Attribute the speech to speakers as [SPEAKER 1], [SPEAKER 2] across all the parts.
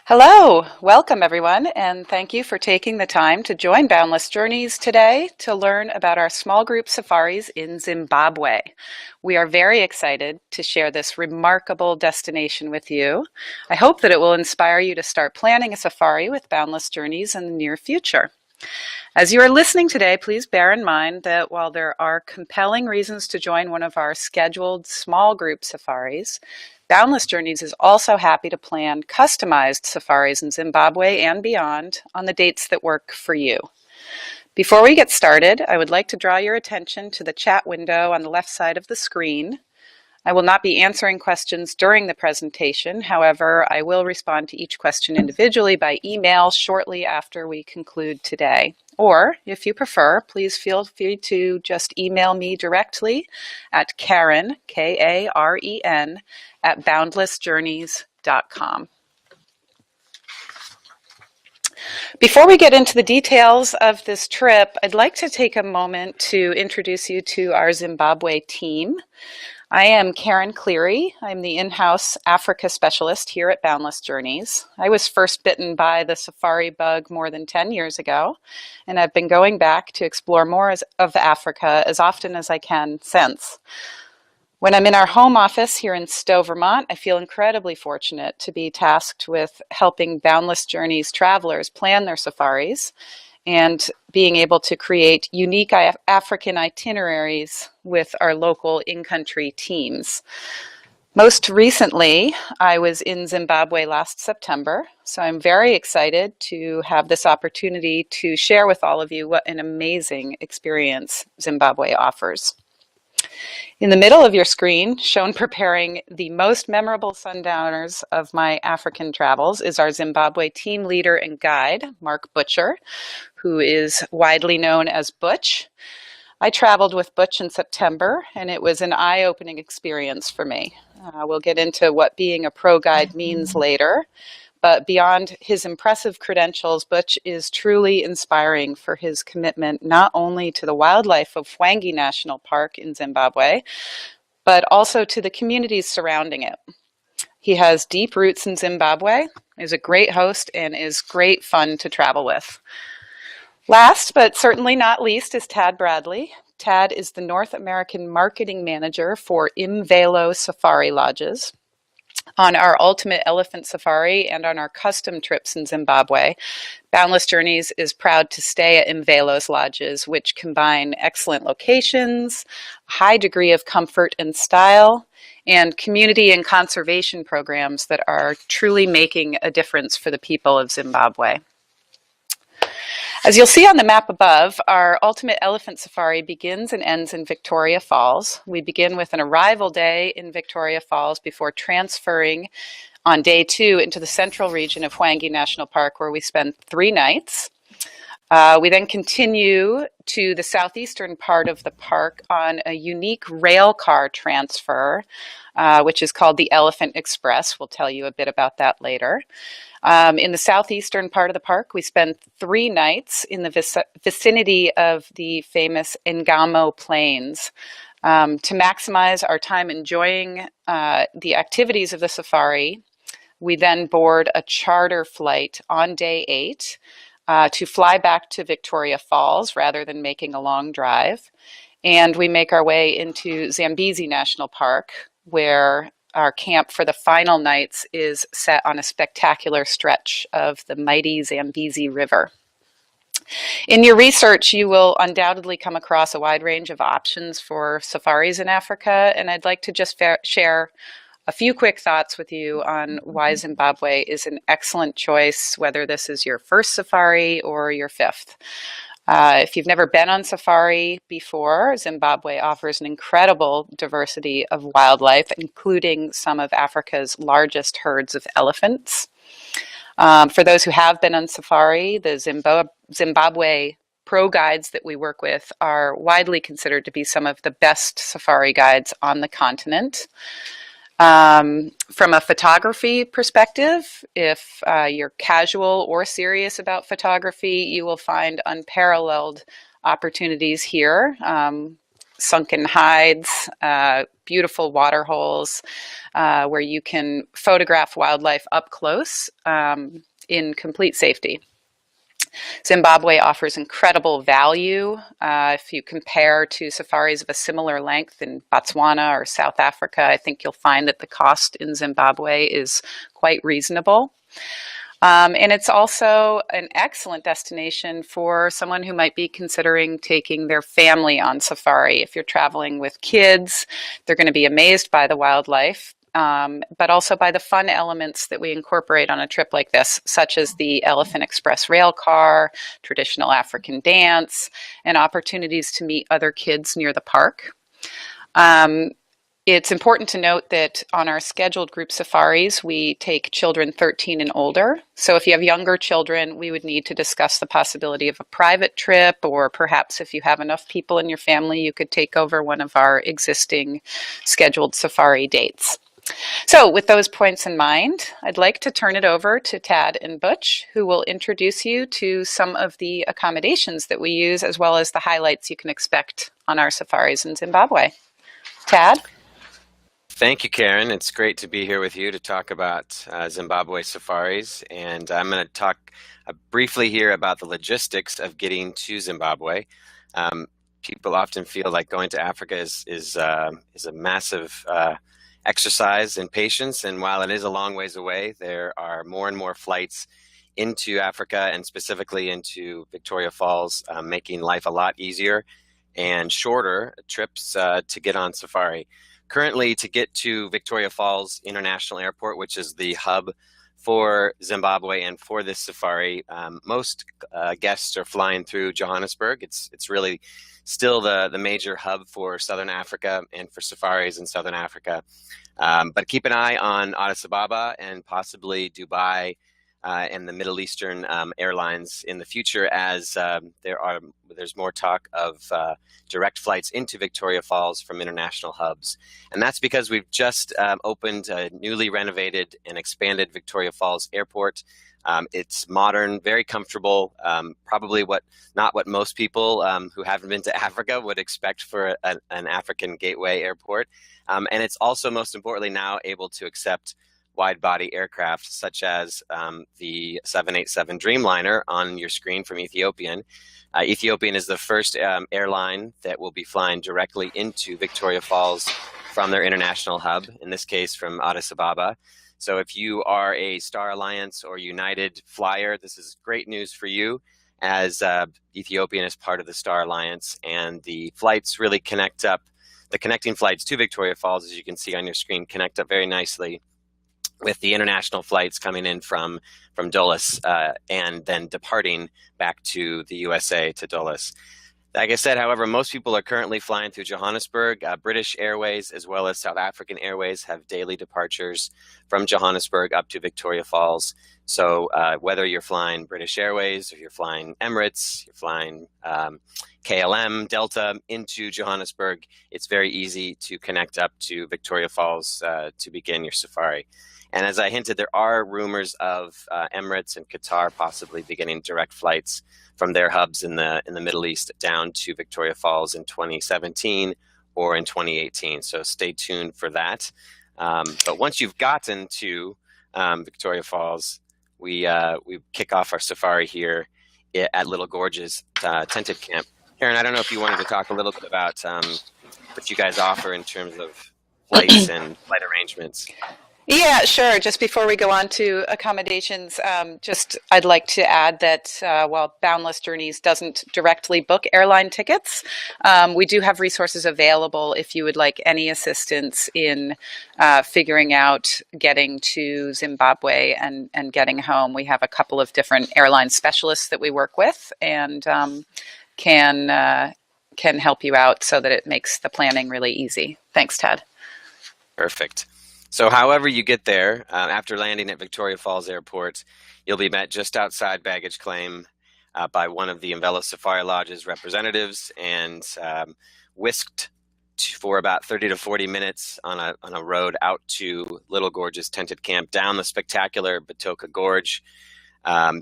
[SPEAKER 1] Hello, welcome everyone, and thank you for taking the time to join Boundless Journeys today to learn about our small group safaris in Zimbabwe. We are very excited to share this remarkable destination with you. I hope that it will inspire you to start planning a safari with Boundless Journeys in the near future. As you are listening today, please bear in mind that while there are compelling reasons to join one of our scheduled small group safaris, Boundless Journeys is also happy to plan customized safaris in Zimbabwe and beyond on the dates that work for you. Before we get started, I would like to draw your attention to the chat window on the left side of the screen. I will not be answering questions during the presentation. However, I will respond to each question individually by email shortly after we conclude today. Or, if you prefer, please feel free to just email me directly at Karen, Karen, at boundlessjourneys.com. Before we get into the details of this trip, I'd like to take a moment to introduce you to our Zimbabwe team. I am Karen Cleary. I'm the in-house Africa specialist here at Boundless Journeys. I was first bitten by the safari bug more than 10 years ago, and I've been going back to explore more of Africa as often as I can since. When I'm in our home office here in Stowe, Vermont, I feel incredibly fortunate to be tasked with helping Boundless Journeys travelers plan their safaris and being able to create unique African itineraries with our local in-country teams. Most recently, I was in Zimbabwe last September, so I'm very excited to have this opportunity to share with all of you what an amazing experience Zimbabwe offers. In the middle of your screen, shown preparing the most memorable sundowners of my African travels, is our Zimbabwe team leader and guide, Mark Butcher, who is widely known as Butch. I traveled with Butch in September, and it was an eye-opening experience for me. We'll get into what being a pro guide means later, but beyond his impressive credentials, Butch is truly inspiring for his commitment not only to the wildlife of Hwange National Park in Zimbabwe, but also to the communities surrounding it. He has deep roots in Zimbabwe, is a great host, and is great fun to travel with. Last, but certainly not least, is Tad Bradley. Tad is the North American Marketing Manager for Imvelo Safari Lodges. On our Ultimate Elephant Safari and on our custom trips in Zimbabwe, Boundless Journeys is proud to stay at Imvelo's lodges, which combine excellent locations, a high degree of comfort and style, and community and conservation programs that are truly making a difference for the people of Zimbabwe. As you'll see on the map above, our Ultimate Elephant Safari begins and ends in Victoria Falls. We begin with an arrival day in Victoria Falls before transferring on day 2 into the central region of Hwange National Park, where we spend 3 nights. We then continue to the southeastern part of the park on a unique rail car transfer, which is called the Elephant Express. We'll tell you a bit about that later. In the southeastern part of the park, we spend 3 nights in the vicinity of the famous Ngamo Plains. To maximize our time enjoying the activities of the safari, we then board a charter flight on day 8 to fly back to Victoria Falls rather than making a long drive. And we make our way into Zambezi National Park, where our camp for the final nights is set on a spectacular stretch of the mighty Zambezi River. In your research, you will undoubtedly come across a wide range of options for safaris in Africa, and I'd like to just share a few quick thoughts with you on why Zimbabwe is an excellent choice, whether this is your first safari or your 5th. If you've never been on safari before, Zimbabwe offers an incredible diversity of wildlife, including some of Africa's largest herds of elephants. For those who have been on safari, the Zimbabwe pro guides that we work with are widely considered to be some of the best safari guides on the continent. From a photography perspective, if you're casual or serious about photography, you will find unparalleled opportunities here. sunken hides, beautiful water holes where you can photograph wildlife up close in complete safety. Zimbabwe offers incredible value. If you compare to safaris of a similar length in Botswana or South Africa, I think you'll find that the cost in Zimbabwe is quite reasonable. And it's also an excellent destination for someone who might be considering taking their family on safari. If you're traveling with kids, they're going to be amazed by the wildlife, but also by the fun elements that we incorporate on a trip like this, such as the Elephant Express rail car, traditional African dance, and opportunities to meet other kids near the park. Um, it's important to note that on our scheduled group safaris, we take children 13 and older. So if you have younger children, we would need to discuss the possibility of a private trip, or perhaps if you have enough people in your family, you could take over one of our existing scheduled safari dates. So with those points in mind, I'd like to turn it over to Tad and Butch, who will introduce you to some of the accommodations that we use, as well as the highlights you can expect on our safaris in Zimbabwe. Tad?
[SPEAKER 2] Thank you, Karen. It's great to be here with you to talk about Zimbabwe safaris. And I'm going to talk briefly here about the logistics of getting to Zimbabwe. People often feel like going to Africa is a massive exercise in patience. And while it is a long ways away, there are more and more flights into Africa and specifically into Victoria Falls, making life a lot easier and shorter trips to get on safari. Currently, to get to Victoria Falls International Airport, which is the hub for Zimbabwe and for this safari, most guests are flying through Johannesburg. It's really still the major hub for Southern Africa and for safaris in Southern Africa. But keep an eye on Addis Ababa and possibly Dubai and the Middle Eastern airlines in the future, as there's more talk of direct flights into Victoria Falls from international hubs. And that's because we've just opened a newly renovated and expanded Victoria Falls Airport. It's modern, very comfortable, probably not what most people who haven't been to Africa would expect for an African gateway airport. And it's also, most importantly, now able to accept wide-body aircraft, such as the 787 Dreamliner on your screen from Ethiopian. Ethiopian is the first airline that will be flying directly into Victoria Falls from their international hub, in this case from Addis Ababa. So if you are a Star Alliance or United flyer, this is great news for you, as Ethiopian is part of the Star Alliance, and the flights really connect up. The connecting flights to Victoria Falls, as you can see on your screen, connect up very nicely with the international flights coming in from Dulles and then departing back to the USA to Dulles. Like I said, however, most people are currently flying through Johannesburg. British Airways as well as South African Airways have daily departures from Johannesburg up to Victoria Falls. So whether you're flying British Airways, or you're flying Emirates, you're flying KLM, Delta into Johannesburg, it's very easy to connect up to Victoria Falls to begin your safari. And as I hinted, there are rumors of Emirates and Qatar possibly beginning direct flights from their hubs in the Middle East down to Victoria Falls in 2017 or in 2018. So stay tuned for that. But once you've gotten to Victoria Falls, we kick off our safari here at Little Gorge's tented camp. Karen, I don't know if you wanted to talk a little bit about what you guys offer in terms of flights and flight arrangements.
[SPEAKER 1] Yeah, sure. Just before we go on to accommodations, I'd like to add that while Boundless Journeys doesn't directly book airline tickets, we do have resources available if you would like any assistance in figuring out getting to Zimbabwe and getting home. We have a couple of different airline specialists that we work with, and can help you out so that it makes the planning really easy. Thanks, Ted.
[SPEAKER 2] Perfect. So however you get there, after landing at Victoria Falls Airport, you'll be met just outside baggage claim by one of the Envelo Safari Lodge's representatives and whisked for about 30 to 40 minutes on a road out to Little Gorge's tented camp, down the spectacular Batoka Gorge,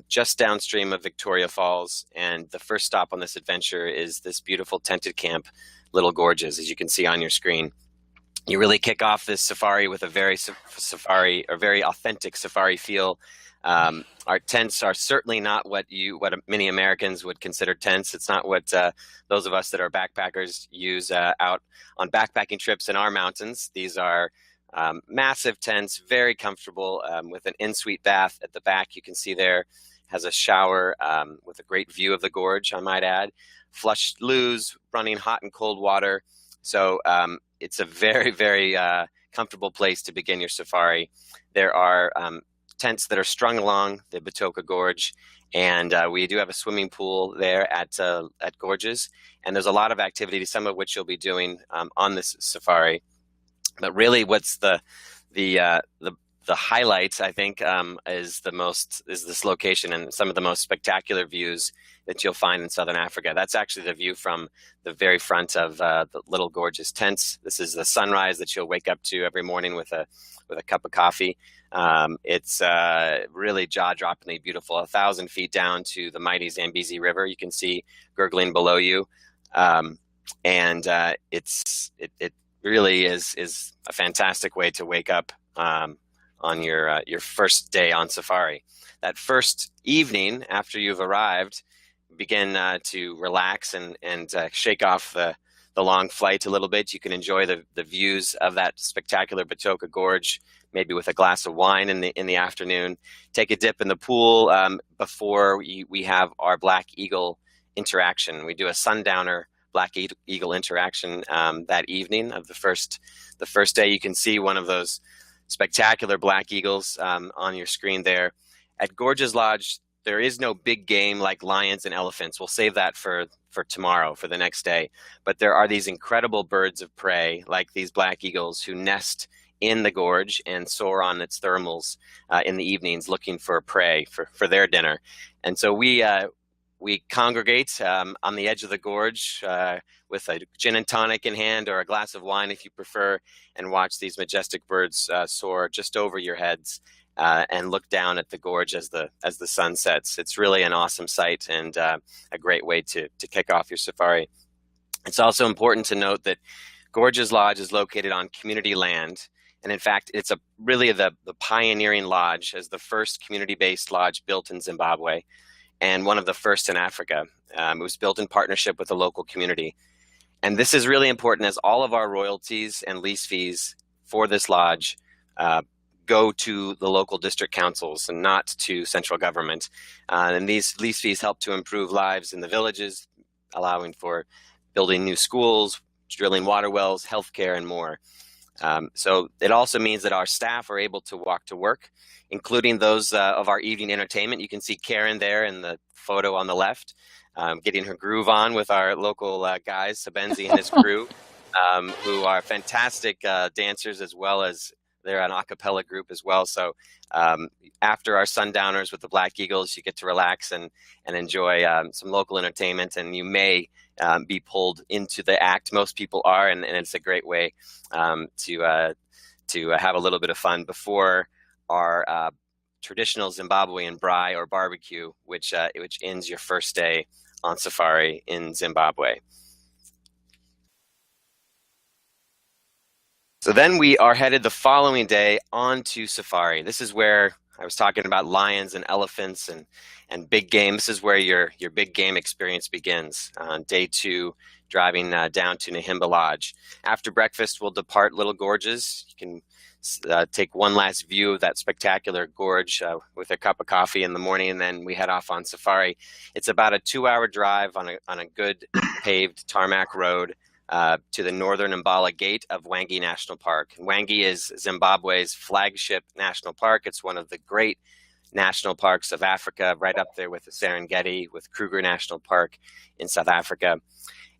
[SPEAKER 2] just downstream of Victoria Falls. And the first stop on this adventure is this beautiful tented camp little gorges, as you can see on your screen. You really kick off this safari with a very very authentic safari feel. Our tents are certainly not what many Americans would consider tents. It's not what those of us that are backpackers use out on backpacking trips in our mountains. These are massive tents, very comfortable, with an in-suite bath at the back. You can see there has a shower with a great view of the gorge, I might add. Flush loos, running hot and cold water. So it's a very, very comfortable place to begin your safari. There are tents that are strung along the Batoka Gorge, and we do have a swimming pool there at Gorges, and there's a lot of activity, some of which you'll be doing on this safari. But really, what's the highlight, I think, is this location and some of the most spectacular views that you'll find in Southern Africa. That's actually the view from the very front of the Little Gorges tents. This is the sunrise that you'll wake up to every morning with a cup of coffee. It's really jaw-droppingly beautiful. 1,000 feet down to the mighty Zambezi River, you can see gurgling below you, and it really is a fantastic way to wake up on your first day on safari. That first evening after you've arrived, begin to relax and shake off the long flight a little bit. You can enjoy the views of that spectacular Batoka Gorge, maybe with a glass of wine in the afternoon. Take a dip in the pool before we have our Black Eagle interaction. We do a sundowner Black Eagle interaction that evening of the first day. You can see one of those spectacular Black Eagles on your screen there. At Gorges Lodge, there is no big game like lions and elephants. We'll save that for tomorrow, for the next day. But there are these incredible birds of prey, like these Black Eagles, who nest in the gorge and soar on its thermals in the evenings looking for prey for their dinner. And so we congregate on the edge of the gorge with a gin and tonic in hand, or a glass of wine if you prefer, and watch these majestic birds soar just over your heads and look down at the gorge as the sun sets. It's really an awesome sight and a great way to kick off your safari. It's also important to note that Gorges Lodge is located on community land. And in fact, it's really the pioneering lodge as the first community-based lodge built in Zimbabwe, and one of the first in Africa. It was built in partnership with the local community. And this is really important, as all of our royalties and lease fees for this lodge go to the local district councils and not to central government. And these lease fees help to improve lives in the villages, allowing for building new schools, drilling water wells, healthcare, and more. So it also means that our staff are able to walk to work, including those of our evening entertainment. You can see Karen there in the photo on the left, getting her groove on with our local guys, Sabenzi and his crew, who are fantastic dancers, as well as they're an a cappella group as well. So after our sundowners with the Black Eagles, you get to relax and enjoy some local entertainment, and you may be pulled into the act. Most people are, and it's a great way to have a little bit of fun before our traditional Zimbabwean braai or barbecue, which ends your first day on safari in Zimbabwe. So then we are headed the following day on to safari. This is where I was talking about lions and elephants and big game. This is where your big game experience begins. On day 2, driving down to Nahimba Lodge. After breakfast, we'll depart Little Gorges. You can take one last view of that spectacular gorge with a cup of coffee in the morning, and then we head off on safari. It's about a 2-hour drive on a good paved tarmac road to the northern Mbala Gate of Wangi National Park. Wangi is Zimbabwe's flagship national park. It's one of the great national parks of Africa, right up there with the Serengeti, with Kruger National Park in South Africa.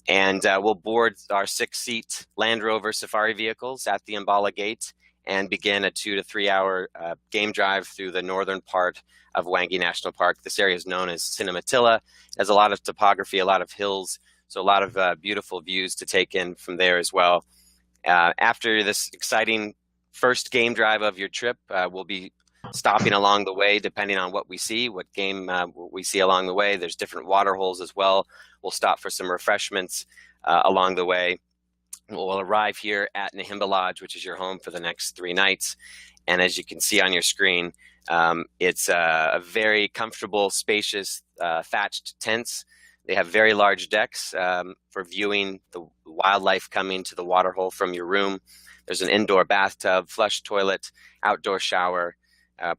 [SPEAKER 2] And we'll board our 6-seat Land Rover safari vehicles at the Mbala Gate and begin a 2 to 3 hour game drive through the northern part of Wangi National Park. This area is known as Cinematilla. It has a lot of topography, a lot of hills, so a lot of beautiful views to take in from there as well. After this exciting first game drive of your trip, we'll be stopping along the way depending on what we see, what game we see along the way. There's different water holes as well. We'll stop for some refreshments along the way. We'll arrive here at Nahimba Lodge, which is your home for the next 3 nights. And as you can see on your screen, it's a very comfortable, spacious, thatched tents. They have very large decks for viewing the wildlife coming to the water hole from your room. There's an indoor bathtub, flush toilet, outdoor shower.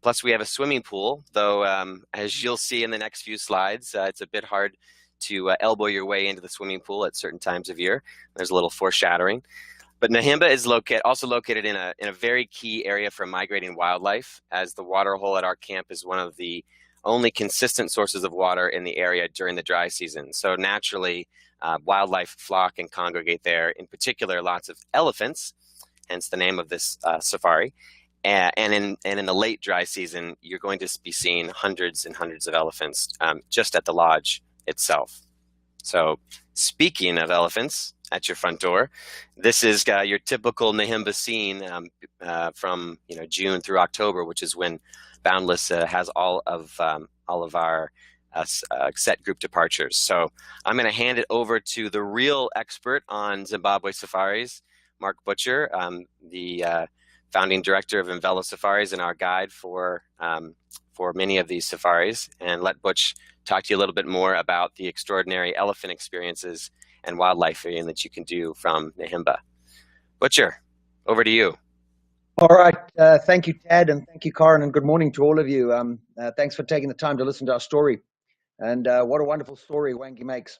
[SPEAKER 2] Plus, we have a swimming pool, though, as you'll see in the next few slides, it's a bit hard to elbow your way into the swimming pool at certain times of year. There's a little foreshadowing. But Nahimba is also located in a very key area for migrating wildlife, as the water hole at our camp is one of the only consistent sources of water in the area during the dry season. So naturally, wildlife flock and congregate there. In particular, lots of elephants, hence the name of this safari. And in the late dry season, you're going to be seeing hundreds and hundreds of elephants just at the lodge itself. So speaking of elephants at your front door, this is your typical Nahimba scene from June through October, which is when Boundless has all of our set group departures. So I'm going to hand it over to the real expert on Zimbabwe safaris, Mark Butcher, the founding director of Envelo Safaris and our guide for many of these safaris, and let Butch talk to you a little bit more about the extraordinary elephant experiences and wildlife viewing that you can do from Nahimba. Butcher, over to you.
[SPEAKER 3] All right. Thank you, Tad, and thank you, Karen, and good morning to all of you. Thanks for taking the time to listen to our story. And what a wonderful story Wangi makes.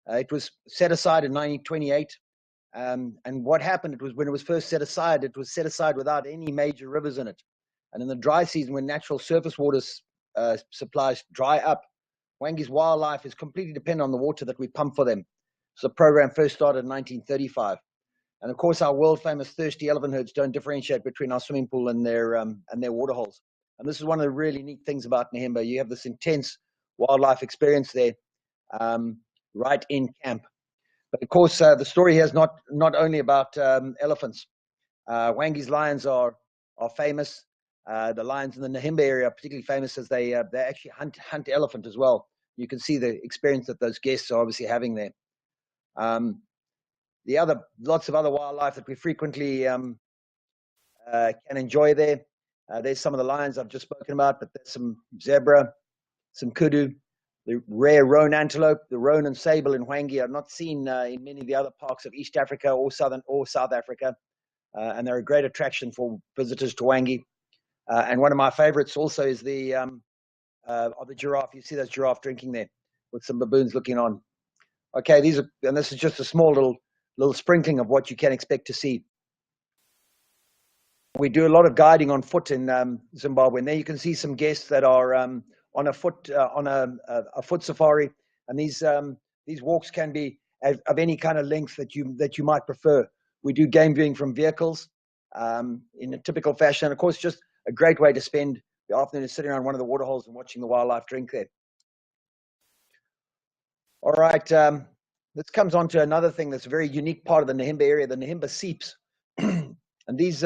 [SPEAKER 3] It was set aside in 1928. And what happened, it was when it was first set aside without any major rivers in it. And in the dry season, when natural surface water supplies dry up, Wangi's wildlife is completely dependent on the water that we pump for them. So the program first started in 1935. And of course, our world-famous thirsty elephant herds don't differentiate between our swimming pool and their water holes. And this is one of the really neat things about Nahimba. You have this intense wildlife experience there, right in camp. But of course, the story here is not only about elephants. Wangi's lions are famous. The lions in the Nahimba area are particularly famous as they actually hunt elephant as well. You can see the experience that those guests are obviously having there. Lots of other wildlife that we frequently can enjoy there. There's some of the lions I've just spoken about, but there's some zebra, some kudu, the rare roan antelope, the roan and sable in Wangi are not seen in many of the other parks of East Africa or South Africa, and they're a great attraction for visitors to Wangi. And one of my favorites also is the giraffe. You see those giraffe drinking there with some baboons looking on. Okay, this is just a small little sprinkling of what you can expect to see. We do a lot of guiding on foot in Zimbabwe, and there you can see some guests that are on a foot safari, and these walks can be of any kind of length that you might prefer. We do game viewing from vehicles in a typical fashion, and of course, just a great way to spend the afternoon sitting around one of the water holes and watching the wildlife drink there. All right, this comes on to another thing that's a very unique part of the Nahimba area, the Nahimba seeps. And these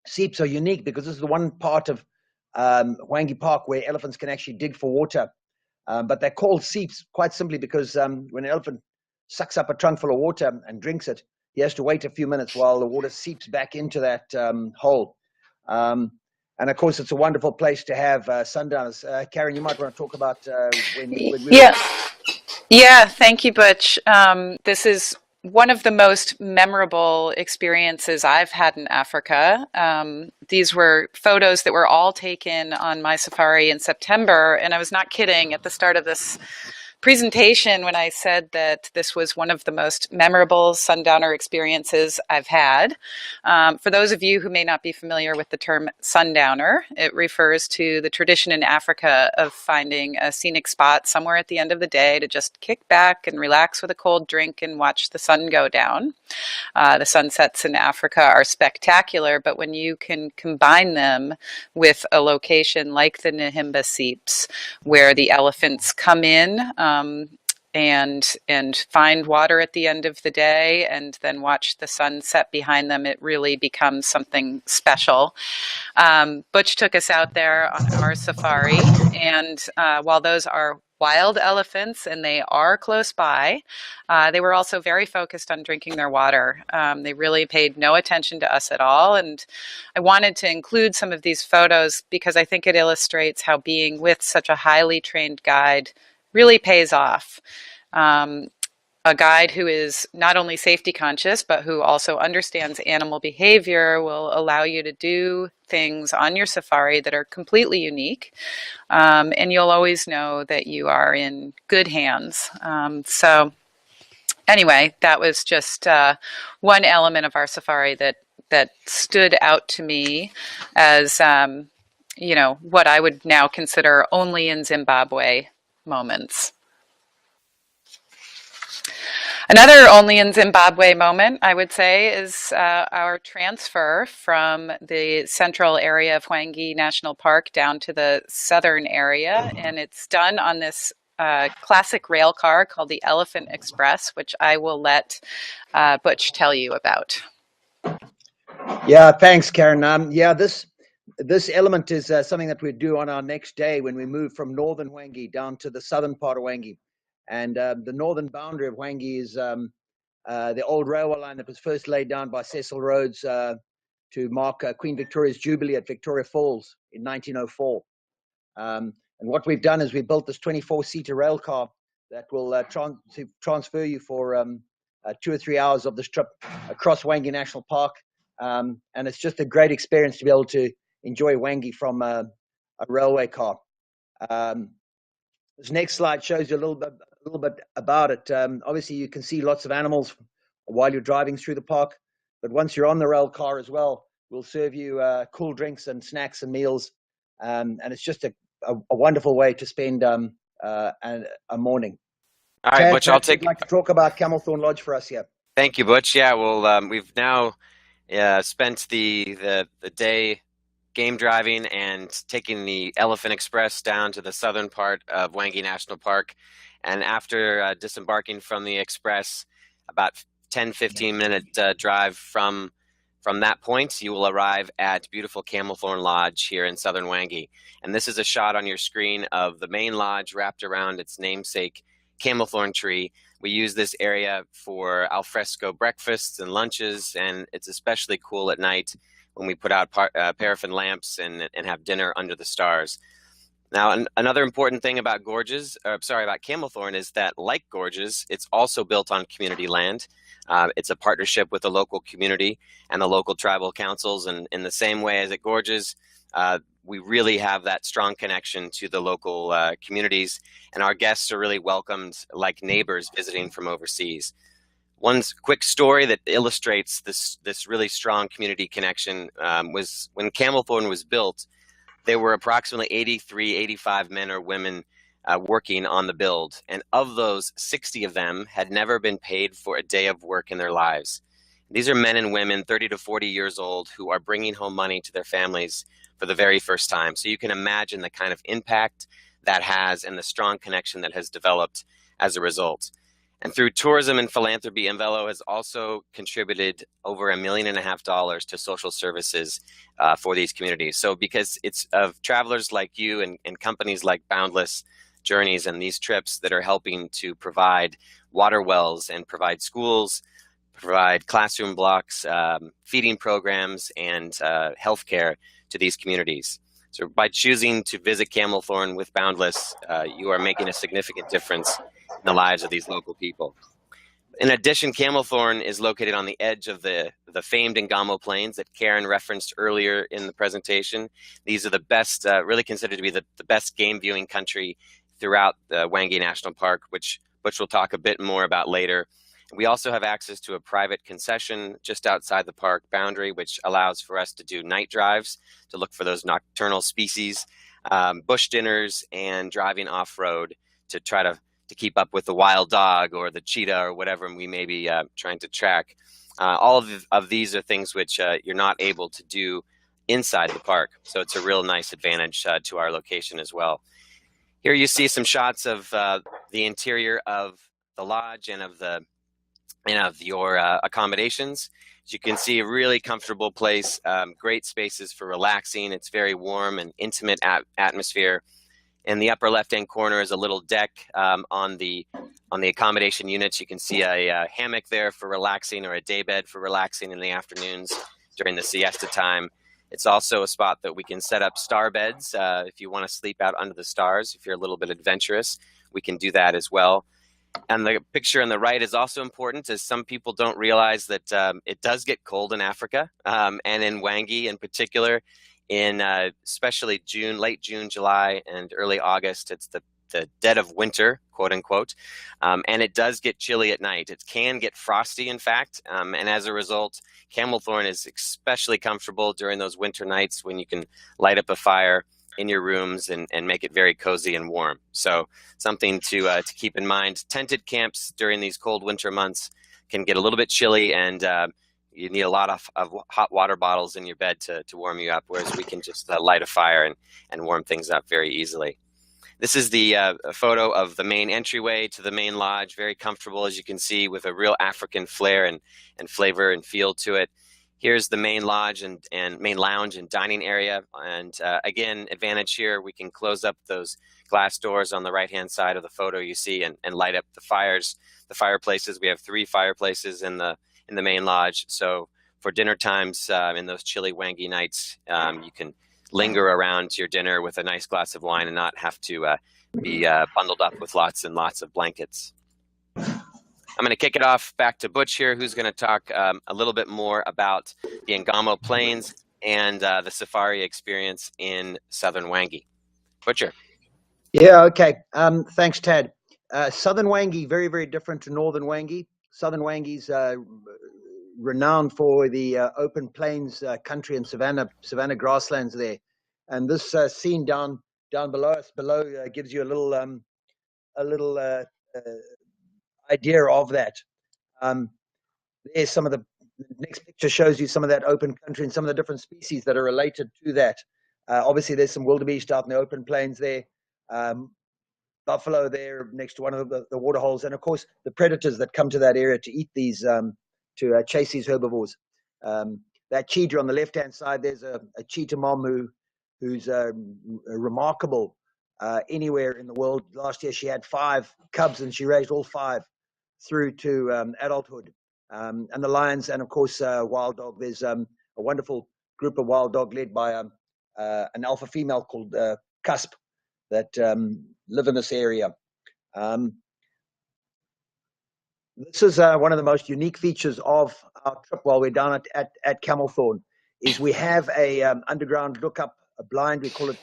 [SPEAKER 3] seeps are unique because this is the one part of Wangi Park where elephants can actually dig for water. But they're called seeps quite simply because when an elephant sucks up a trunk full of water and drinks it, he has to wait a few minutes while the water seeps back into that hole. And of course, it's a wonderful place to have sundowners. Karen, you might want to talk about when we
[SPEAKER 1] Yeah, thank you, Butch. This is one of the most memorable experiences I've had in Africa. These were photos that were all taken on my safari in September, and I was not kidding at the start of this presentation when I said that this was one of the most memorable sundowner experiences I've had. For those of you who may not be familiar with the term sundowner, it refers to the tradition in Africa of finding a scenic spot somewhere at the end of the day to just kick back and relax with a cold drink and watch the sun go down. The sunsets in Africa are spectacular, but when you can combine them with a location like the Nahimba Seeps, where the elephants come in and find water at the end of the day and then watch the sun set behind them, it really becomes something special. Butch took us out there on our safari, and while those are wild elephants and they are close by, they were also very focused on drinking their water. They really paid no attention to us at all, and I wanted to include some of these photos because I think it illustrates how being with such a highly trained guide really pays off. Um, a guide who is not only safety conscious, but who also understands animal behavior will allow you to do things on your safari that are completely unique. And you'll always know that you are in good hands. So anyway, that was just one element of our safari that stood out to me as, what I would now consider only in Zimbabwe moments. Another only in Zimbabwe moment, I would say, is our transfer from the central area of Hwange National Park down to the southern area. And it's done on this classic rail car called the Elephant Express, which I will let Butch tell you about.
[SPEAKER 3] Yeah, thanks, Karen. This element is something that we do on our next day when we move from northern Hwange down to the southern part of Hwange. And the northern boundary of Hwange is the old railway line that was first laid down by Cecil Rhodes to mark Queen Victoria's Jubilee at Victoria Falls in 1904. And what we've done is we built this 24-seater rail car that will transfer you for 2 or 3 hours of this trip across Hwange National Park. And it's just a great experience to be able to enjoy Hwange from a railway car. This next slide shows you a little bit about it. Obviously, you can see lots of animals while you're driving through the park, but once you're on the rail car as well, we'll serve you cool drinks and snacks and meals, and it's just a wonderful way to spend a morning.
[SPEAKER 2] All right,
[SPEAKER 3] Tad,
[SPEAKER 2] Butch, I'll
[SPEAKER 3] you'd like to talk about Camelthorne Lodge for us here.
[SPEAKER 2] Thank you, Butch. Yeah, well, we've now spent the day game driving and taking the Elephant Express down to the southern part of Hwange National Park. And after disembarking from the Express, about 10-15 minute drive from that point, you will arrive at beautiful Camelthorne Lodge here in southern Hwange. And this is a shot on your screen of the main lodge wrapped around its namesake Camelthorne tree. We use this area for alfresco breakfasts and lunches, and it's especially cool at night when we put out paraffin lamps and have dinner under the stars. Now, another important thing about about Camelthorne is that, like Gorges, it's also built on community land. It's a partnership with the local community and the local tribal councils, and in the same way as at Gorges, we really have that strong connection to the local communities, and our guests are really welcomed like neighbors visiting from overseas. One quick story that illustrates this really strong community connection was when Camelthorne was built. There were approximately 85 men or women working on the build, and of those, 60 of them had never been paid for a day of work in their lives. These are men and women 30 to 40 years old who are bringing home money to their families for the very first time. So you can imagine the kind of impact that has and the strong connection that has developed as a result. And through tourism and philanthropy, Envelo has also contributed over $1.5 million to social services for these communities. So because it's of travelers like you and companies like Boundless Journeys and these trips that are helping to provide water wells and provide schools, provide classroom blocks, feeding programs, and healthcare to these communities. So by choosing to visit Camelthorne with Boundless, you are making a significant difference in the lives of these local people. In addition, Camelthorne is located on the edge of the famed Ngamo Plains that Karen referenced earlier in the presentation. These are the best, really considered to be the best game viewing country throughout the Hwange National Park, which we'll talk a bit more about later. We also have access to a private concession just outside the park boundary, which allows for us to do night drives to look for those nocturnal species, bush dinners, and driving off-road to try to keep up with the wild dog or the cheetah or whatever we may be trying to track. All of these are things which you're not able to do inside the park. So it's a real nice advantage to our location as well. Here you see some shots of the interior of the lodge and of your accommodations. As you can see, a really comfortable place, great spaces for relaxing. It's very warm and intimate atmosphere. In the upper left-hand corner is a little deck on the accommodation units. You can see a hammock there for relaxing, or a daybed for relaxing in the afternoons during the siesta time. It's also a spot that we can set up star beds if you want to sleep out under the stars. If you're a little bit adventurous, we can do that as well. And the picture on the right is also important, as some people don't realize that it does get cold in Africa, and in Wangi in particular, in especially late June, July, and early August. It's the dead of winter, quote unquote, and it does get chilly at night. It can get frosty, in fact, and as a result, camel thorn is especially comfortable during those winter nights when you can light up a fire in your rooms and make it very cozy and warm. So something to keep in mind. Tented camps during these cold winter months can get a little bit chilly, and you need a lot of hot water bottles in your bed to warm you up, whereas we can just light a fire and warm things up very easily. This is the photo of the main entryway to the main lodge. Very comfortable, as you can see, with a real African flair and flavor and feel to it. Here's the main lodge and main lounge and dining area. And again, advantage here, we can close up those glass doors on the right-hand side of the photo you see and light up the fireplaces. We have 3 fireplaces in the main lodge. So for dinner times in those chilly Wangi nights, you can linger around your dinner with a nice glass of wine and not have to be bundled up with lots and lots of blankets. I'm going to kick it off back to Butch here, who's going to talk a little bit more about the Ngamo Plains and the safari experience in southern Wangi. Butcher.
[SPEAKER 3] Yeah, okay. Thanks, Tad. Southern Wangi, very, very different to northern Wangi. Southern Wangi's renowned for the open plains country and savanna grasslands there. And this scene down below us gives you a little idea of that. There's some of the next picture shows you some of that open country and some of the different species that are related to that. Obviously, there's some wildebeest out in the open plains there. Buffalo there next to one of the water holes, and of course the predators that come to that area to eat these, to chase these herbivores. That cheetah on the left-hand side, there's a cheetah mom who's remarkable anywhere in the world. Last year she had 5 cubs and she raised all 5 through to adulthood. And the lions, and of course wild dog. There's a wonderful group of wild dog led by an alpha female called Cusp that live in this area. This is one of the most unique features of our trip while we're down at Camelthorn, is we have a underground lookup, a blind, we call it,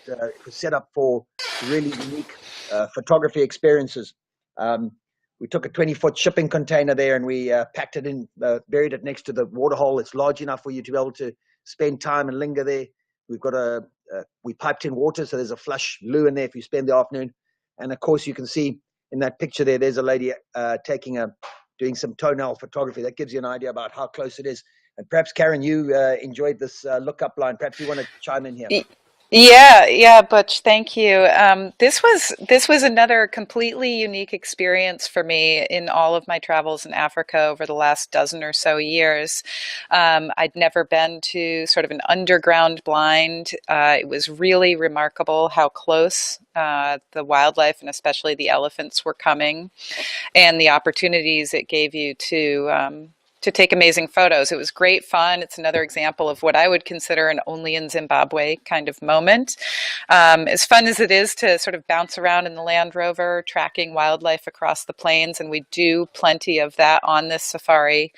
[SPEAKER 3] set up for really unique photography experiences. We took a 20-foot shipping container there and we packed it in, buried it next to the waterhole. It's large enough for you to be able to spend time and linger there. We've got we piped in water, so there's a flush loo in there if you spend the afternoon. And of course, you can see in that picture there's a lady doing some toenail photography. That gives you an idea about how close it is. And perhaps, Karen, you enjoyed this lookup line. Perhaps you want to chime in here.
[SPEAKER 1] Yeah, Butch, thank you. This was another completely unique experience for me in all of my travels in Africa over the last dozen or so years. I'd never been to sort of an underground blind. It was really remarkable how close the wildlife and especially the elephants were coming, and the opportunities it gave you to take amazing photos. It was great fun. It's another example of what I would consider an only in Zimbabwe kind of moment. As fun as it is to sort of bounce around in the Land Rover, tracking wildlife across the plains, and we do plenty of that on this safari,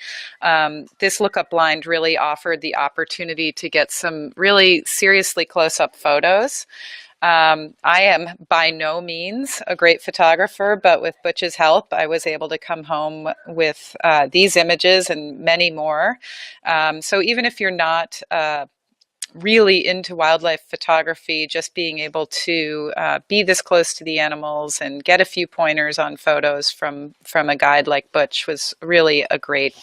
[SPEAKER 1] this lookup blind really offered the opportunity to get some really seriously close-up photos. I am by no means a great photographer, but with Butch's help, I was able to come home with these images and many more. So even if you're not really into wildlife photography, just being able to be this close to the animals and get a few pointers on photos from a guide like Butch was really a great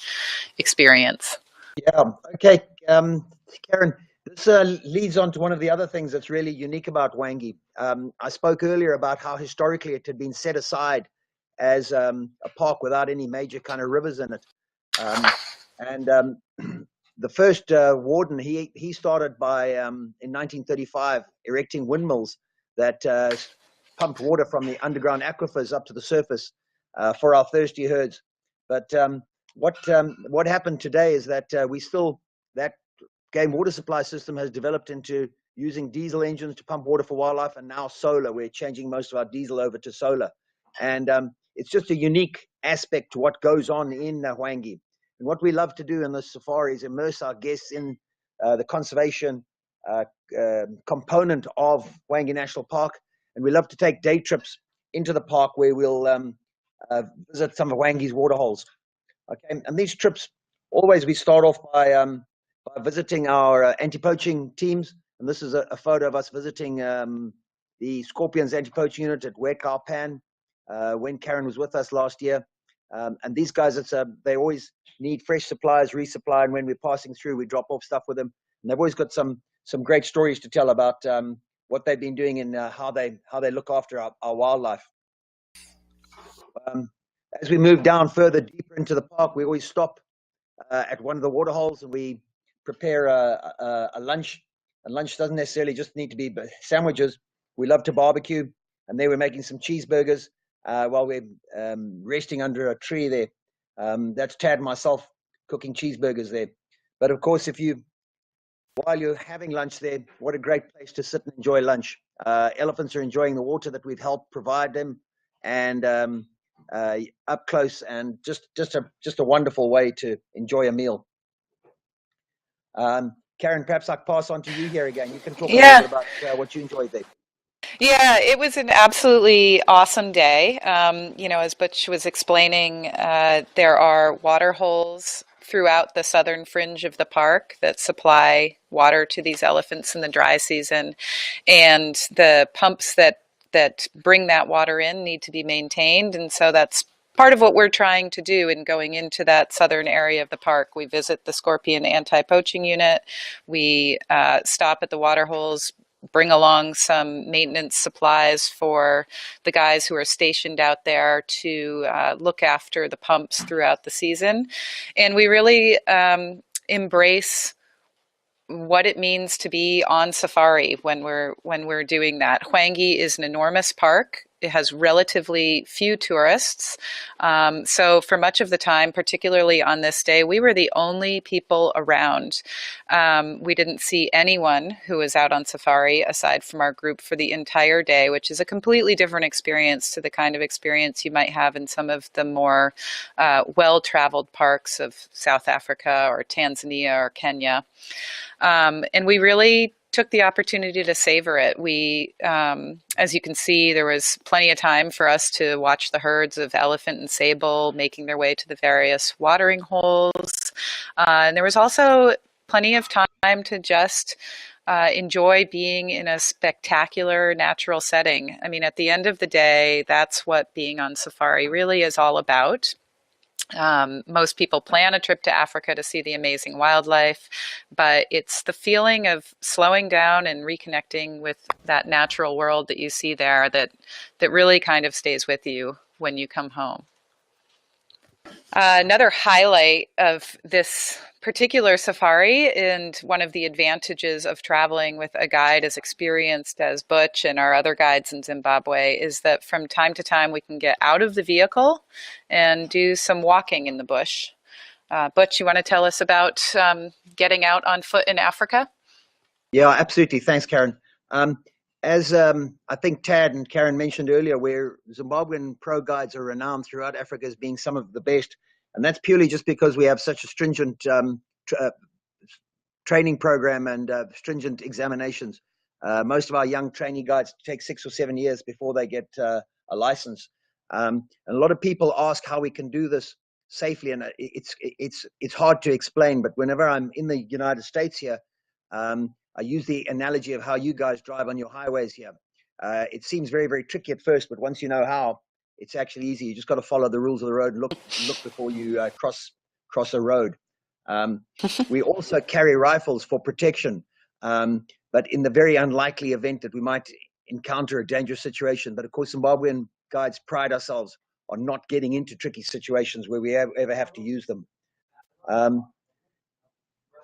[SPEAKER 1] experience.
[SPEAKER 3] Yeah. Okay, Karen. This leads on to one of the other things that's really unique about Wangi. I spoke earlier about how historically it had been set aside as a park without any major kind of rivers in it. And the first warden, he started by, in 1935, erecting windmills that pumped water from the underground aquifers up to the surface for our thirsty herds. But what happened today is that that game water supply system has developed into using diesel engines to pump water for wildlife, and now solar. We're changing most of our diesel over to solar. And it's just a unique aspect to what goes on in Wangi. And what we love to do in the safari is immerse our guests in the conservation component of Wangi National Park. And we love to take day trips into the park where we'll visit some of Wangi's waterholes. Okay, and these trips, always we start off by visiting our anti-poaching teams. And this is a photo of us visiting the Scorpions anti-poaching unit at Wekau Pan when Karen was with us last year. And these guys, they always need fresh supplies, resupply, and when we're passing through, we drop off stuff with them. And they've always got some great stories to tell about what they've been doing and how they look after our wildlife. As we move down further deeper into the park, we always stop at one of the waterholes and we prepare a lunch. And lunch doesn't necessarily just need to be sandwiches. We love to barbecue, and they were making some cheeseburgers while we're resting under a tree there. That's Tad and myself cooking cheeseburgers there. But of course, while you're having lunch there, what a great place to sit and enjoy lunch. Elephants are enjoying the water that we've helped provide them, and up close, and just a wonderful way to enjoy a meal. Karen, perhaps I'll pass on to you here again. You can talk a little bit about what you enjoyed there.
[SPEAKER 1] Yeah, it was an absolutely awesome day. As Butch was explaining, there are water holes throughout the southern fringe of the park that supply water to these elephants in the dry season, and the pumps that bring that water in need to be maintained, and so that's part of what we're trying to do in going into that southern area of the park. We visit the Scorpion anti-poaching unit, we stop at the water holes, bring along some maintenance supplies for the guys who are stationed out there to look after the pumps throughout the season. And we really embrace what it means to be on safari when we're doing that. Wangi is an enormous park. It has relatively few tourists. So for much of the time, particularly on this day, we were the only people around. We didn't see anyone who was out on safari aside from our group for the entire day, which is a completely different experience to the kind of experience you might have in some of the more well-traveled parks of South Africa or Tanzania or Kenya. And we really took the opportunity to savor it. We, as you can see, there was plenty of time for us to watch the herds of elephant and sable making their way to the various watering holes. And there was also plenty of time to just enjoy being in a spectacular natural setting. I mean, at the end of the day, that's what being on safari really is all about. Most people plan a trip to Africa to see the amazing wildlife, but it's the feeling of slowing down and reconnecting with that natural world that you see there that really kind of stays with you when you come home. Another highlight of this particular safari, and one of the advantages of traveling with a guide as experienced as Butch and our other guides in Zimbabwe, is that from time to time we can get out of the vehicle and do some walking in the bush. Butch, you want to tell us about getting out on foot in Africa?
[SPEAKER 3] Yeah, absolutely. Thanks, Karen. As I think Tad and Karen mentioned earlier, where Zimbabwean pro guides are renowned throughout Africa as being some of the best. And that's purely just because we have such a stringent training program and stringent examinations. Most of our young trainee guides take 6 or 7 years before they get a license. And a lot of people ask how we can do this safely, and it's hard to explain. But whenever I'm in the United States here, I use the analogy of how you guys drive on your highways here. It seems very, very tricky at first, but once you know how, it's actually easy. You just got to follow the rules of the road and look before you cross a road. We also carry rifles for protection. But in the very unlikely event that we might encounter a dangerous situation, but of course, Zimbabwean guides pride ourselves on not getting into tricky situations where we ever have to use them.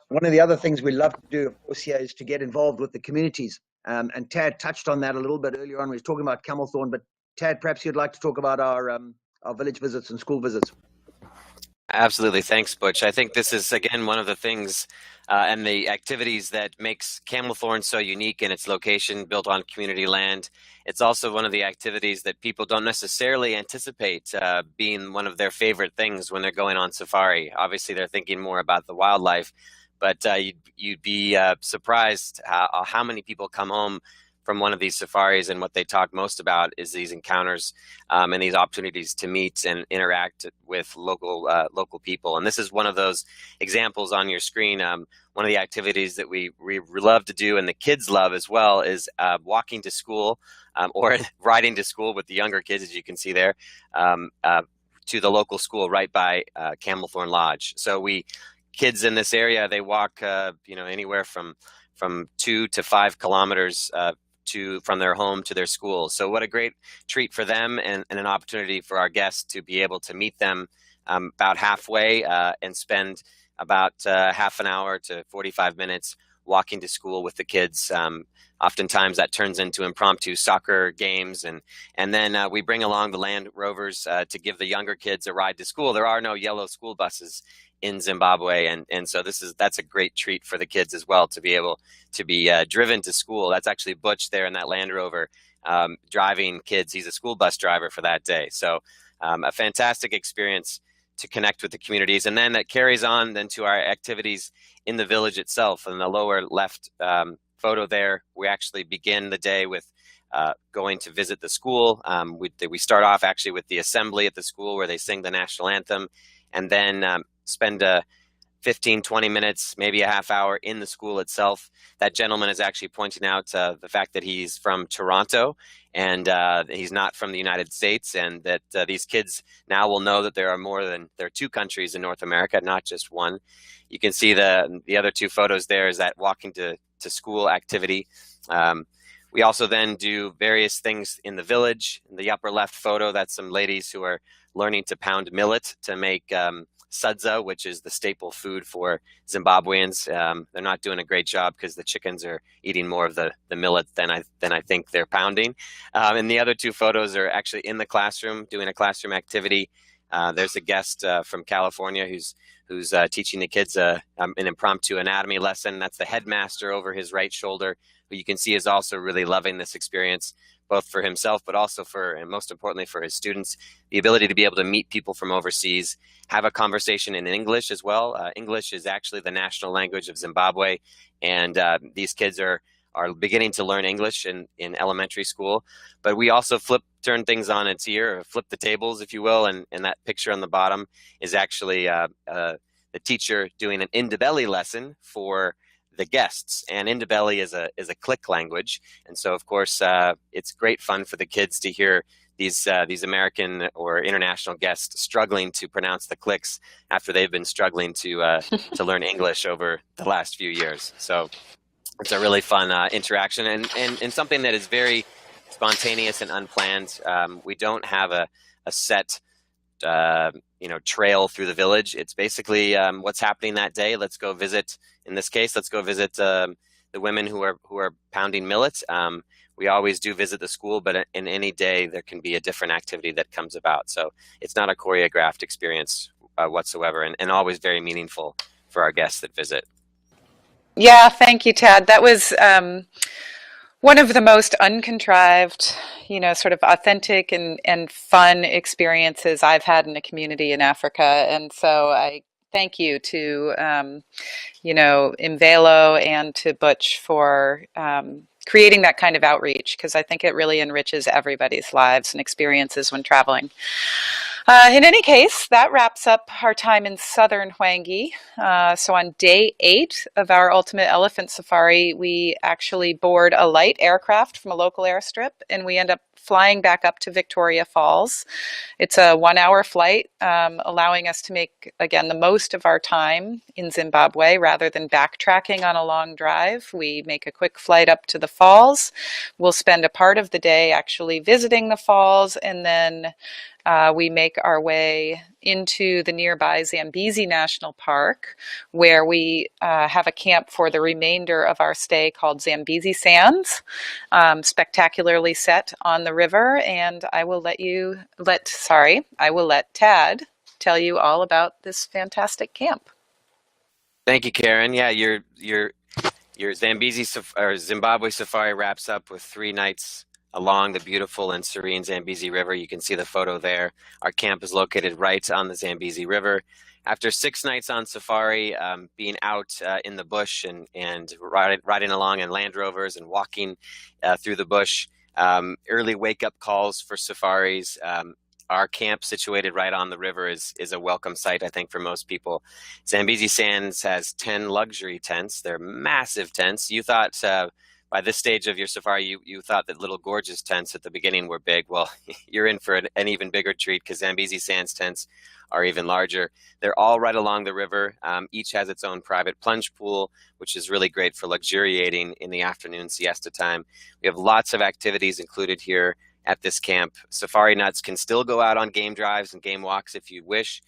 [SPEAKER 3] One of the other things we love to do, of course, here is to get involved with the communities. And Tad touched on that a little bit earlier on. We were talking about Camelthorne, but Tad, perhaps you'd like to talk about our village visits and school visits.
[SPEAKER 2] Absolutely. Thanks, Butch. I think this is, again, one of the things and the activities that makes Camelthorne so unique in its location, built on community land. It's also one of the activities that people don't necessarily anticipate being one of their favorite things when they're going on safari. Obviously, they're thinking more about the wildlife, but you'd be surprised how many people come home from one of these safaris, and what they talk most about is these encounters and these opportunities to meet and interact with local people. And this is one of those examples on your screen. One of the activities that we love to do, and the kids love as well, is walking to school or riding to school with the younger kids, as you can see there, to the local school right by Camelthorne Lodge. So kids in this area, they walk anywhere from 2 to 5 kilometers from their home to their school. So what a great treat for them, and an opportunity for our guests to be able to meet them about halfway and spend about half an hour to 45 minutes walking to school with the kids. Oftentimes that turns into impromptu soccer games, and then we bring along the Land Rovers to give the younger kids a ride to school. There are no yellow school buses in Zimbabwe, and so that's a great treat for the kids as well, to be able to be driven to school. That's actually Butch there in that Land Rover driving kids. He's a school bus driver for that day. So a fantastic experience to connect with the communities, and then that carries on then to our activities in the village itself. In the lower left photo there, we actually begin the day with going to visit the school. We start off actually with the assembly at the school, where they sing the national anthem, and then spend 15, 20 minutes, maybe a half hour in the school itself. That gentleman is actually pointing out the fact that he's from Toronto, and he's not from the United States, and that these kids now will know that there are 2 countries in North America, not just one. You can see the other 2 photos there is that walking to school activity. We also then do various things in the village. In the upper left photo, that's some ladies who are learning to pound millet to make sudza, which is the staple food for Zimbabweans. They're not doing a great job because the chickens are eating more of the millet than I think they're pounding. And the other 2 photos are actually in the classroom doing a classroom activity. There's a guest from California who's teaching the kids an impromptu anatomy lesson. That's the headmaster over his right shoulder, who you can see is also really loving this experience, both for himself, but also and most importantly, for his students. The ability to be able to meet people from overseas, have a conversation in English as well. English is actually the national language of Zimbabwe, and these kids are beginning to learn English in elementary school. But we also turn things on its ear, or flip the tables, if you will, and that picture on the bottom is actually the teacher doing an Indabelli lesson for the guests. And Indabelli is a click language, and so of course it's great fun for the kids to hear these American or international guests struggling to pronounce the clicks after they've been struggling to learn English over the last few years. So it's a really fun interaction, and something that is very spontaneous and unplanned. We don't have a set trail through the village. It's basically what's happening that day. Let's go visit. In this case, let's go visit the women who are pounding millet. We always do visit the school, but in any day there can be a different activity that comes about. So it's not a choreographed experience whatsoever, and always very meaningful for our guests that visit.
[SPEAKER 1] Yeah, thank you, Tad. That was one of the most uncontrived, sort of authentic and fun experiences I've had in a community in Africa. And so I thank you to, Imvelo and to Butch for creating that kind of outreach, because I think it really enriches everybody's lives and experiences when traveling. In any case, that wraps up our time in southern Hwangi. So on day 8 of our Ultimate Elephant Safari, we actually board a light aircraft from a local airstrip, and we end up flying back up to Victoria Falls. It's a 1-hour flight, allowing us to make, again, the most of our time in Zimbabwe rather than backtracking on a long drive. We make a quick flight up to the falls. We'll spend a part of the day actually visiting the falls, and then we make our way into the nearby Zambezi National Park, where we have a camp for the remainder of our stay called Zambezi Sands, spectacularly set on the river. And I will let Tad tell you all about this fantastic camp.
[SPEAKER 2] Thank you, Karen. Yeah, your Zimbabwe safari wraps up with 3 nights along the beautiful and serene Zambezi River. You can see the photo there. Our camp is located right on the Zambezi River. After 6 nights on safari, being out in the bush and riding along in Land Rovers and walking through the bush, early wake-up calls for safaris. Our camp, situated right on the river, is a welcome sight, I think, for most people. Zambezi Sands has 10 luxury tents. They're massive tents. You thought by this stage of your safari, you thought that little gorgeous tents at the beginning were big. Well, you're in for an even bigger treat, because Zambezi Sands tents are even larger. They're all right along the river. Each has its own private plunge pool, which is really great for luxuriating in the afternoon siesta time. We have lots of activities included here at this camp. Safari nuts can still go out on game drives and game walks if you wish.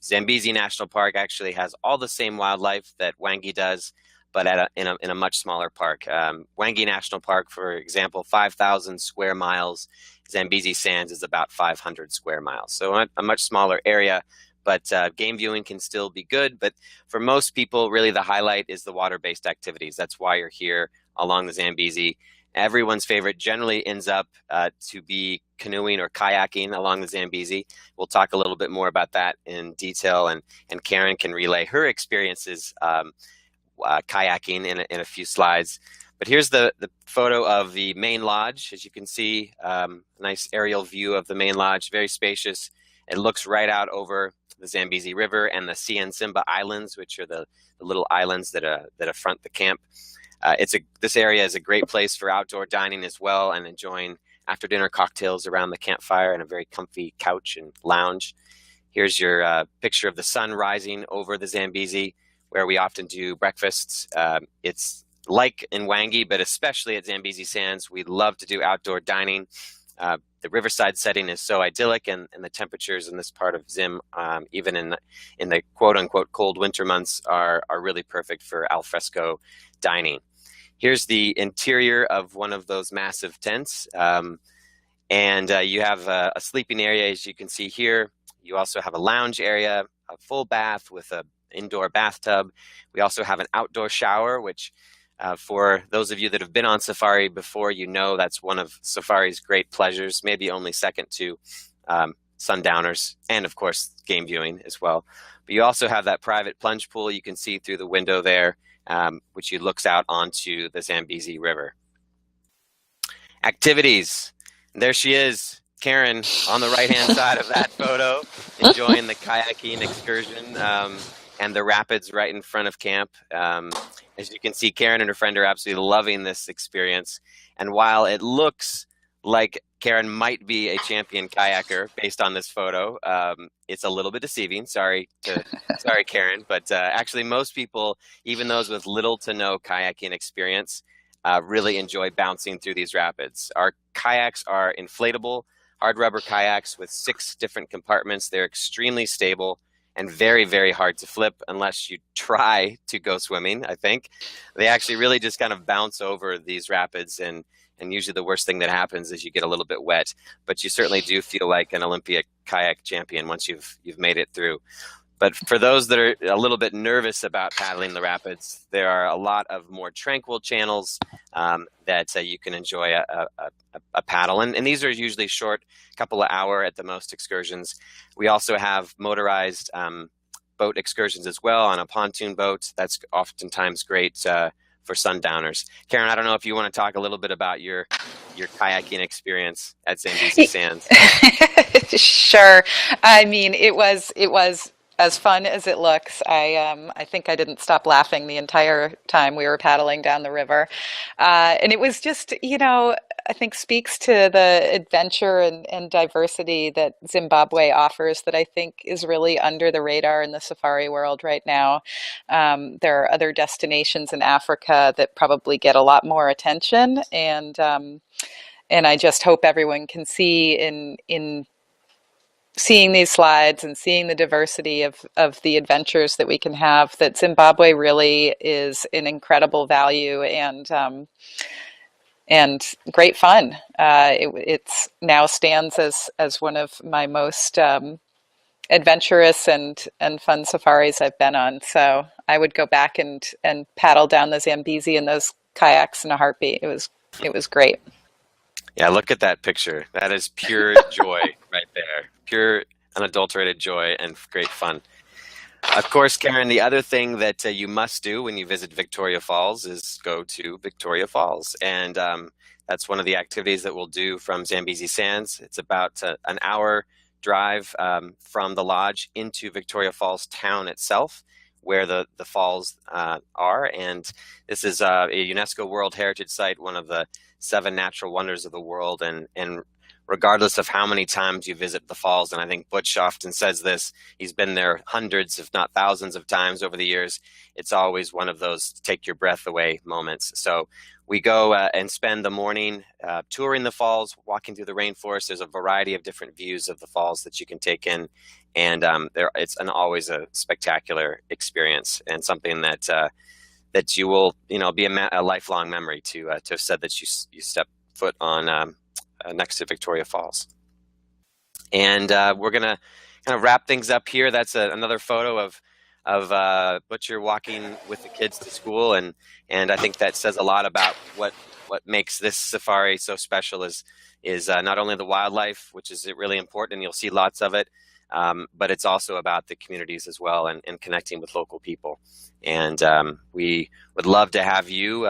[SPEAKER 2] Zambezi National Park actually has all the same wildlife that Hwangi does, but in a much smaller park. Hwangi National Park, for example, 5,000 square miles. Zambezi Sands is about 500 square miles. So a much smaller area, but game viewing can still be good. But for most people, really the highlight is the water-based activities. That's why you're here along the Zambezi. Everyone's favorite generally ends up to be canoeing or kayaking along the Zambezi. We'll talk a little bit more about that in detail, and Karen can relay her experiences kayaking in a few slides. But here's the photo of the main lodge. As you can see, nice aerial view of the main lodge, very spacious. It looks right out over the Zambezi River and the Simba Islands, which are the little islands that affront the camp. This area is a great place for outdoor dining as well, and enjoying after dinner cocktails around the campfire and a very comfy couch and lounge. Here's your picture of the sun rising over the Zambezi, where we often do breakfasts. It's like in Hwangi, but especially at Zambezi Sands, we love to do outdoor dining. The riverside setting is so idyllic, and the temperatures in this part of Zim, even in the quote-unquote cold winter months, are really perfect for al fresco dining. Here's the interior of one of those massive tents, and you have a sleeping area, as you can see here. You also have a lounge area, a full bath with an indoor bathtub. We also have an outdoor shower, which for those of you that have been on safari before, you know that's one of safari's great pleasures, maybe only second to sundowners and, of course, game viewing as well. But you also have that private plunge pool you can see through the window there, which looks out onto the Zambezi River. Activities. There she is, Karen, on the right-hand side of that photo, enjoying the kayaking excursion and the rapids right in front of camp. As you can see, Karen and her friend are absolutely loving this experience. And while it looks like Karen might be a champion kayaker based on this photo, it's a little bit deceiving. Sorry, Karen. But actually, most people, even those with little to no kayaking experience, really enjoy bouncing through these rapids. Our kayaks are inflatable, hard rubber kayaks with 6 different compartments. They're extremely stable and very, very hard to flip unless you try to go swimming, I think. They actually really just kind of bounce over these rapids, and usually the worst thing that happens is you get a little bit wet, but you certainly do feel like an Olympic kayak champion once you've made it through. But for those that are a little bit nervous about paddling the rapids, there are a lot of more tranquil channels that you can enjoy a paddle. And these are usually short, couple of hour at the most excursions. We also have motorized boat excursions as well on a pontoon boat. That's oftentimes great for sundowners. Karen, I don't know if you want to talk a little bit about your kayaking experience at Zambezi Sands.
[SPEAKER 1] Sure. I mean, it was as fun as it looks. I think I didn't stop laughing the entire time we were paddling down the river, and it was just, I think speaks to the adventure and diversity that Zimbabwe offers that I think is really under the radar in the safari world right now. There are other destinations in Africa that probably get a lot more attention, and I just hope everyone can see in seeing these slides and seeing the diversity of the adventures that we can have, that Zimbabwe really is an incredible value and great fun. It's now stands as one of my most adventurous and fun safaris I've been on. So I would go back and paddle down the Zambezi in those kayaks in a heartbeat. It was great.
[SPEAKER 2] Yeah, look at that picture. That is pure joy right there. Pure, unadulterated joy and great fun. Of course, Karen, the other thing that you must do when you visit Victoria Falls is go to Victoria Falls. And that's one of the activities that we'll do from Zambezi Sands. It's about an hour drive from the lodge into Victoria Falls town itself, where the falls are. And this is a UNESCO World Heritage Site, one of the 7 natural wonders of the world. And regardless of how many times you visit the falls, and I think Butch often says this, he's been there hundreds, if not thousands of times over the years, it's always one of those take your breath away moments. So we go and spend the morning touring the falls, walking through the rainforest. There's a variety of different views of the falls that you can take in, and it's always a spectacular experience, and something that that you will, be a lifelong memory to have said that you stepped foot on next to Victoria Falls. And we're gonna kind of wrap things up here. That's another photo of Butcher walking with the kids to school, and I think that says a lot about what makes this safari so special is not only the wildlife, which is really important, and you'll see lots of it, but it's also about the communities as well, and connecting with local people. And we would love to have you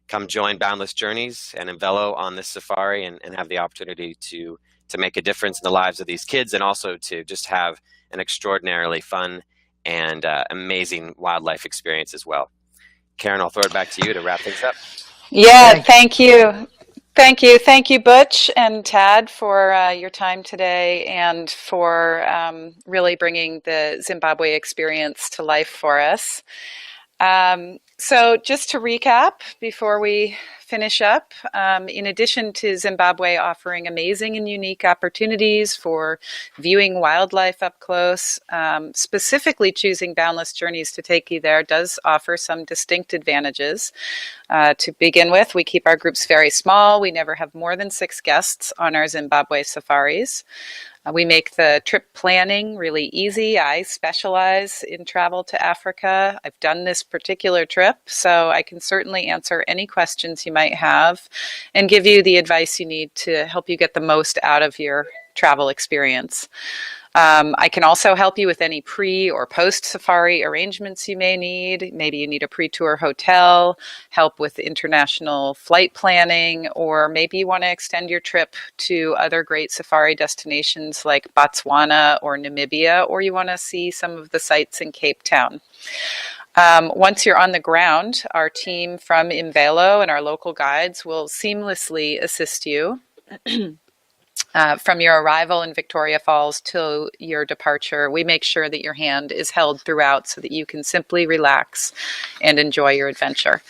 [SPEAKER 2] come join Boundless Journeys and Envelo on this safari, and have the opportunity to make a difference in the lives of these kids, and also to just have an extraordinarily fun and amazing wildlife experience as well. Karen, I'll throw it back to you to wrap things up.
[SPEAKER 1] Yeah, thank you. Thank you, Butch and Tad, for your time today, and for really bringing the Zimbabwe experience to life for us. So just to recap before we finish up, in addition to Zimbabwe offering amazing and unique opportunities for viewing wildlife up close, specifically choosing Boundless Journeys to take you there does offer some distinct advantages. To begin with, we keep our groups very small. We never have more than 6 guests on our Zimbabwe safaris. We make the trip planning really easy. I specialize in travel to Africa. I've done this particular trip, so I can certainly answer any questions you might have and give you the advice you need to help you get the most out of your travel experience. I can also help you with any pre or post safari arrangements you may need. Maybe you need a pre-tour hotel, help with international flight planning, or maybe you want to extend your trip to other great safari destinations like Botswana or Namibia, or you want to see some of the sites in Cape Town. Once you're on the ground, our team from Envelo and our local guides will seamlessly assist you from your arrival in Victoria Falls till your departure. We make sure that your hand is held throughout so that you can simply relax and enjoy your adventure.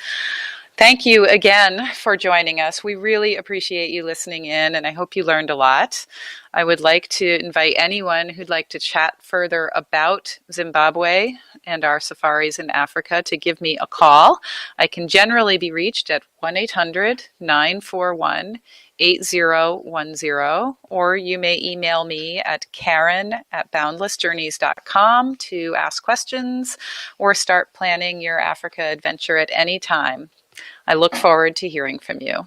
[SPEAKER 1] Thank you again for joining us. We really appreciate you listening in, and I hope you learned a lot. I would like to invite anyone who'd like to chat further about Zimbabwe and our safaris in Africa to give me a call. I can generally be reached at 1-800-941-8010, or you may email me at karen@boundlessjourneys.com to ask questions or start planning your Africa adventure at any time. I look forward to hearing from you.